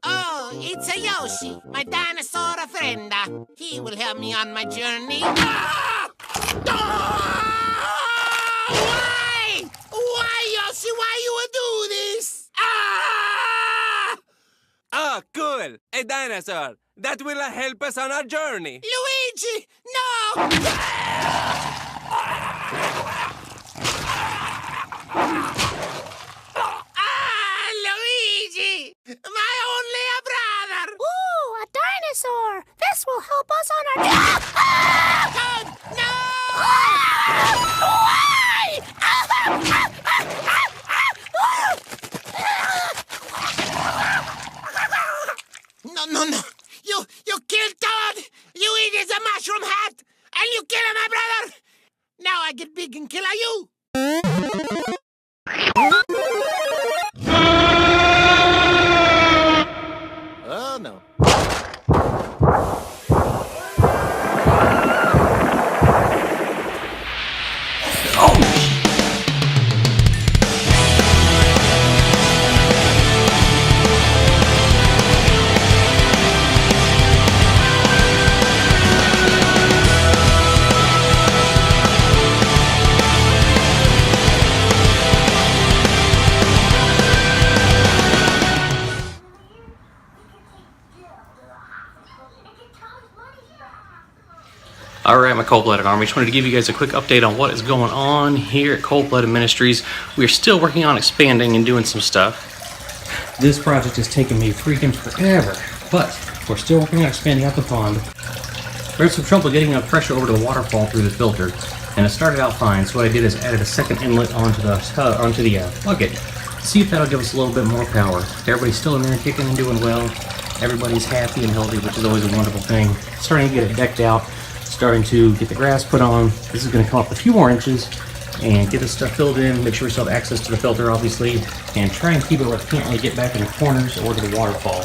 Oh, it's a Yoshi, my dinosaur friend. He will help me on my journey. Ah! Ah! Why? Why, Yoshi? Why you would do this? Ah! Ah, cool! A dinosaur! That will help us on our journey! Luigi! No! Ah, Luigi! My only brother! Ooh, a dinosaur! This will help us on our... Toad, no! Why? No. You killed Toad! You eat his mushroom hat! And you kill my brother! Now I get big and kill you! Oh, no. Alright, my cold-blooded army, just wanted to give you guys a quick update on what is going on here at Cold-Blooded Ministries. We're still working on expanding and doing some stuff. This project has taken me freaking forever, but we're still working on expanding out the pond. We had some trouble getting enough pressure over to the waterfall through the filter, and it started out fine, so what I did is added a second inlet onto the bucket. See if that'll give us a little bit more power. Everybody's still in there kicking and doing well. Everybody's happy and healthy, which is always a wonderful thing. Starting to get it decked out. Starting to get the grass put on. This is going to come up a few more inches and get this stuff filled in. Make sure we still have access to the filter, obviously, and try and keep it where it can't really get back in the corners or to the waterfall.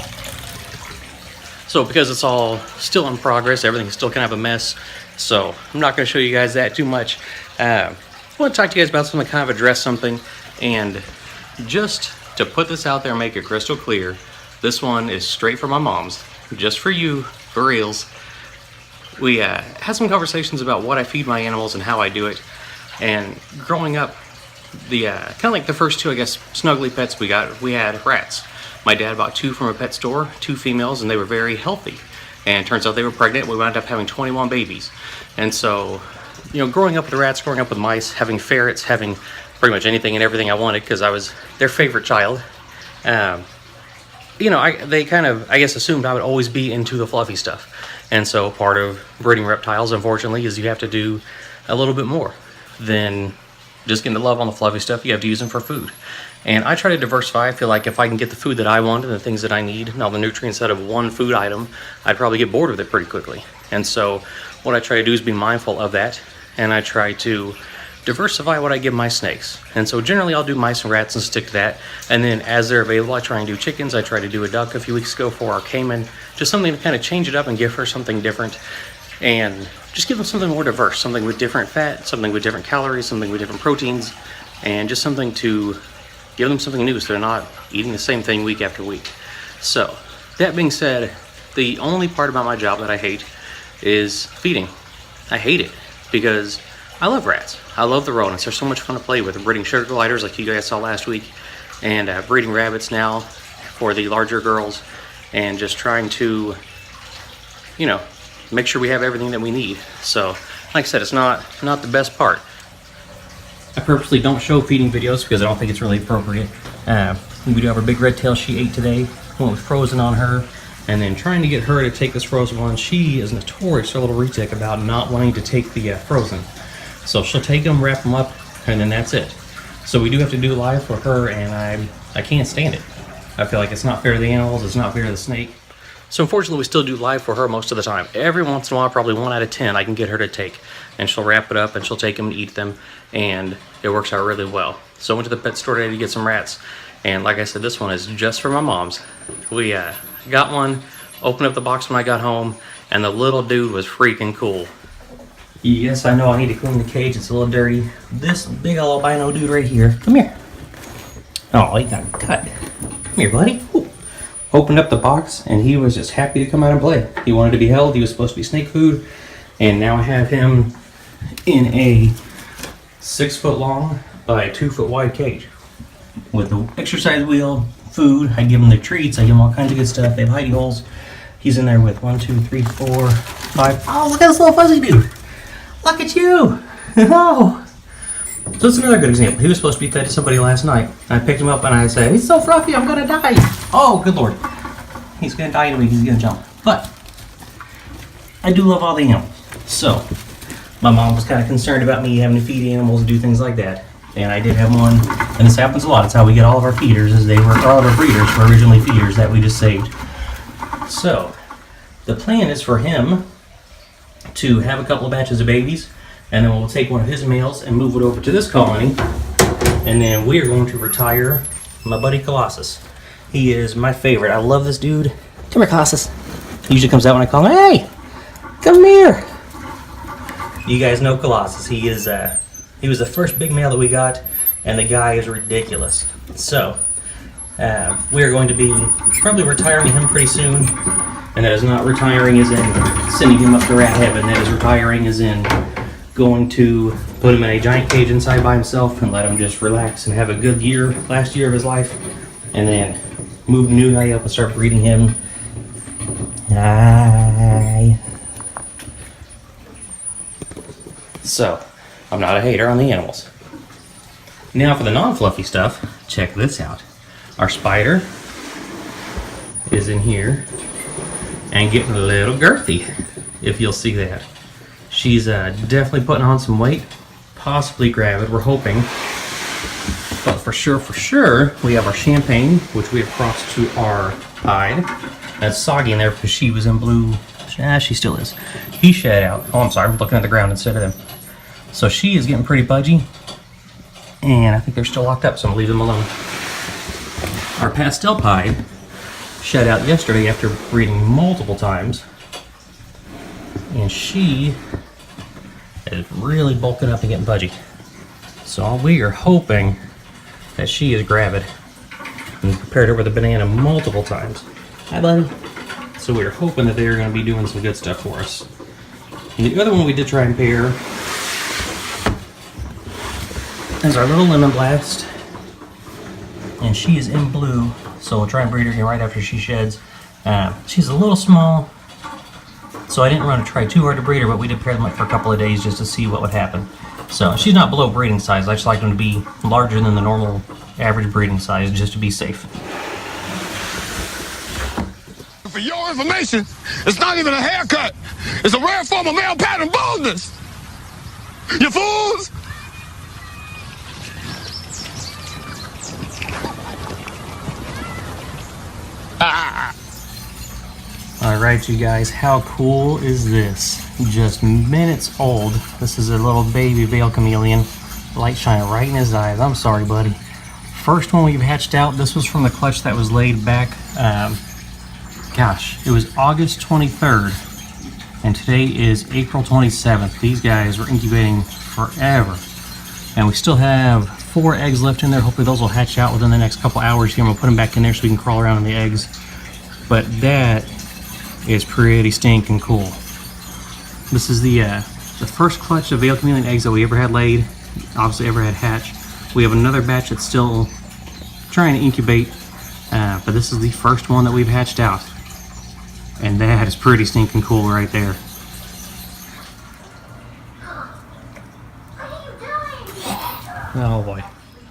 So because it's all still in progress, everything's still kind of a mess, so I'm not going to show you guys that too much. I want to talk to you guys about something, kind of address something, and just to put this out there and make it crystal clear, this one is straight from my mom's, just for you, for reals. We had some conversations about what I feed my animals and how I do it. And growing up, the kind of like the first two, I guess, snuggly pets we had rats. My dad bought 2 from a pet store, 2 females, and they were very healthy. And it turns out they were pregnant. We wound up having 21 babies. And so, you know, growing up with the rats, growing up with mice, having ferrets, having pretty much anything and everything I wanted because I was their favorite child. You know, they kind of, I guess, assumed I would always be into the fluffy stuff. And so part of breeding reptiles, unfortunately, is you have to do a little bit more than just getting the love on the fluffy stuff. You have to use them for food. And I try to diversify. I feel like if I can get the food that I want and the things that I need and all the nutrients out of one food item, I'd probably get bored with it pretty quickly. And so what I try to do is be mindful of that. And I try to diversify what I give my snakes. And so generally I'll do mice and rats and stick to that. And then as they're available, I try and do chickens. I tried to do a duck a few weeks ago for our caiman. Just something to kind of change it up and give her something different. And just give them something more diverse. Something with different fat, something with different calories, something with different proteins. And just something to give them something new so they're not eating the same thing week after week. So, that being said, the only part about my job that I hate is feeding. I hate it because I love rats. I love the rodents. They're so much fun to play with. Breeding sugar gliders like you guys saw last week, and breeding rabbits now for the larger girls, and just trying to, you know, make sure we have everything that we need. So, like I said, it's not the best part. I purposely don't show feeding videos because I don't think it's really appropriate. We do have our big red tail she ate today. Went with frozen on her. And then trying to get her to take this frozen one. She is notorious, a little retic, about not wanting to take the frozen. So she'll take them, wrap them up, and then that's it. So we do have to do live for her, and I can't stand it. I feel like it's not fair to the animals, it's not fair to the snake. So unfortunately we still do live for her most of the time. Every once in a while, probably 1 out of 10, I can get her to take. And she'll wrap it up, and she'll take them and eat them, and it works out really well. So I went to the pet store today to get some rats, and like I said, this one is just for my mom's. We got one, opened up the box when I got home, and the little dude was freaking cool. Yes, I know I need to clean the cage. It's a little dirty. This big albino dude right here. Come here. Oh, he got cut. Come here, buddy. Ooh. Opened up the box, and he was just happy to come out and play. He wanted to be held. He was supposed to be snake food, and now I have him in a 6 foot long by 2 foot wide cage with the exercise wheel, food. I give him their treats. I give him all kinds of good stuff. They have hidey holes. He's in there with 1, 2, 3, 4, 5. Oh, look at this little fuzzy dude. Look at you. Oh. So that's another good example. He was supposed to be fed to somebody last night. I picked him up and I said, he's so fluffy, I'm gonna die. Oh, good Lord. He's gonna die anyway, he's gonna jump. But I do love all the animals. So my mom was kind of concerned about me having to feed animals and do things like that. And I did have one, and this happens a lot. It's how we get all of our feeders, as they were, all of our breeders were originally feeders that we just saved. So the plan is for him to have a couple of batches of babies, and then we'll take one of his males and move it over to this colony, and then we are going to retire my buddy Colossus. He is my favorite. I love this dude. Come here, Colossus. He usually comes out when I call him, hey, come here. You guys know Colossus. He was the first big male that we got, and the guy is ridiculous. So we are going to be probably retiring him pretty soon, and that is not retiring as in sending him up to rat heaven. That is retiring as in going to put him in a giant cage inside by himself and let him just relax and have a good year, last year of his life, and then move the new guy up and start breeding him. Hi. So, I'm not a hater on the animals. Now for the non-fluffy stuff, check this out. Our spider is in here and getting a little girthy, if you'll see that. She's definitely putting on some weight, possibly gravid, we're hoping. But for sure, we have our champagne, which we have crossed to our hide. That's soggy in there because she was in blue. She still is. He shed out. Oh, I'm sorry, I'm looking at the ground instead of them. So she is getting pretty pudgy, and I think they're still locked up, so I'm gonna leave them alone. Our pastel pied shed out yesterday after breeding multiple times, and she is really bulking up and getting pudgy. So we are hoping that she is gravid. We prepared her with a banana multiple times. Hi, buddy. So we are hoping that they're going to be doing some good stuff for us. And the other one we did try and pair is our little lemon blast, and she is in blue, so we'll try and breed her again right after she sheds. She's a little small, so I didn't want to try too hard to breed her, but we did pair them up for a couple of days just to see what would happen. So she's not below breeding size. I just like them to be larger than the normal average breeding size just to be safe. For your information, it's not even a haircut. It's a rare form of male pattern baldness. You fools! Alright, you guys, how cool is this? Just minutes old. This is a little baby veil chameleon. Light shining right in his eyes. I'm sorry, buddy. First one we've hatched out. This was from the clutch that was laid back, gosh, it was August 23rd. And today is April 27th. These guys were incubating forever. And we still have 4 eggs left in there. Hopefully those will hatch out within the next couple hours here. I'm gonna put them back in there so we can crawl around in the eggs. But that is pretty stinking cool. This is the first clutch of veil chameleon eggs that we ever had laid, obviously ever had hatched. We have another batch that's still trying to incubate, but this is the first one that we've hatched out. And that is pretty stinking cool right there. Oh boy.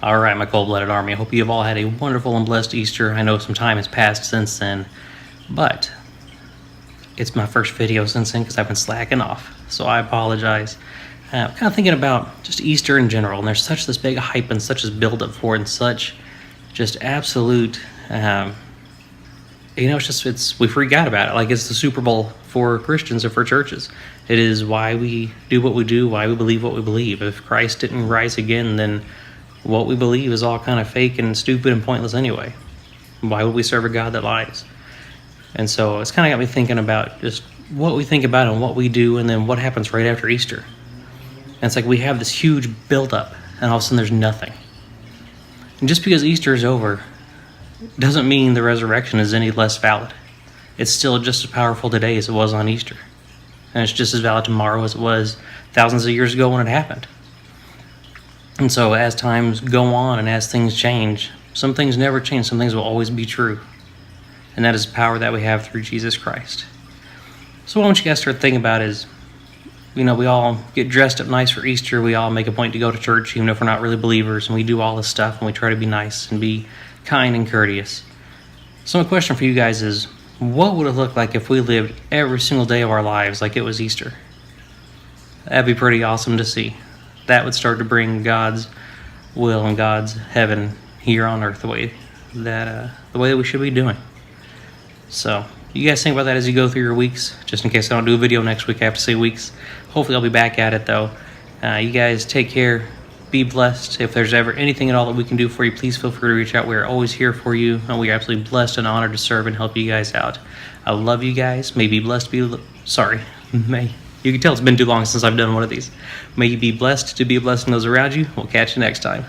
Alright, my cold-blooded army, I hope you have all had a wonderful and blessed Easter. I know some time has passed since then, but it's my first video since then because I've been slacking off, so I apologize. I'm kind of thinking about just Easter in general, and there's such this big hype and such this build-up for it, and such just absolute, you know, we freak out about it. Like it's the Super Bowl for Christians or for churches. It is why we do what we do, why we believe what we believe. If Christ didn't rise again, then what we believe is all kind of fake and stupid and pointless anyway. Why would we serve a God that lies? And so it's kind of got me thinking about just what we think about and what we do, and then what happens right after Easter. And it's like we have this huge build-up, and all of a sudden there's nothing. And just because Easter is over doesn't mean the resurrection is any less valid. It's still just as powerful today as it was on Easter. And it's just as valid tomorrow as it was thousands of years ago when it happened. And so as times go on and as things change, some things never change, some things will always be true. And that is the power that we have through Jesus Christ. So what I want you guys to start thinking about is, we all get dressed up nice for Easter. We all make a point to go to church, even if we're not really believers. And we do all this stuff, and we try to be nice and be kind and courteous. So my question for you guys is, what would it look like if we lived every single day of our lives like it was Easter? That'd be pretty awesome to see. That would start to bring God's will and God's heaven here on earth the way that we should be doing. So you guys think about that as you go through your weeks. Just in case I don't do a video next week, I have to say weeks. Hopefully I'll be back at it though. You guys take care. Be blessed. If there's ever anything at all that we can do for you, please feel free to reach out. We are always here for you, and we are absolutely blessed and honored to serve and help you guys out. I love you guys. May be blessed to be... May. You can tell it's been too long since I've done one of these. May you be blessed to be a blessing to those around you. We'll catch you next time.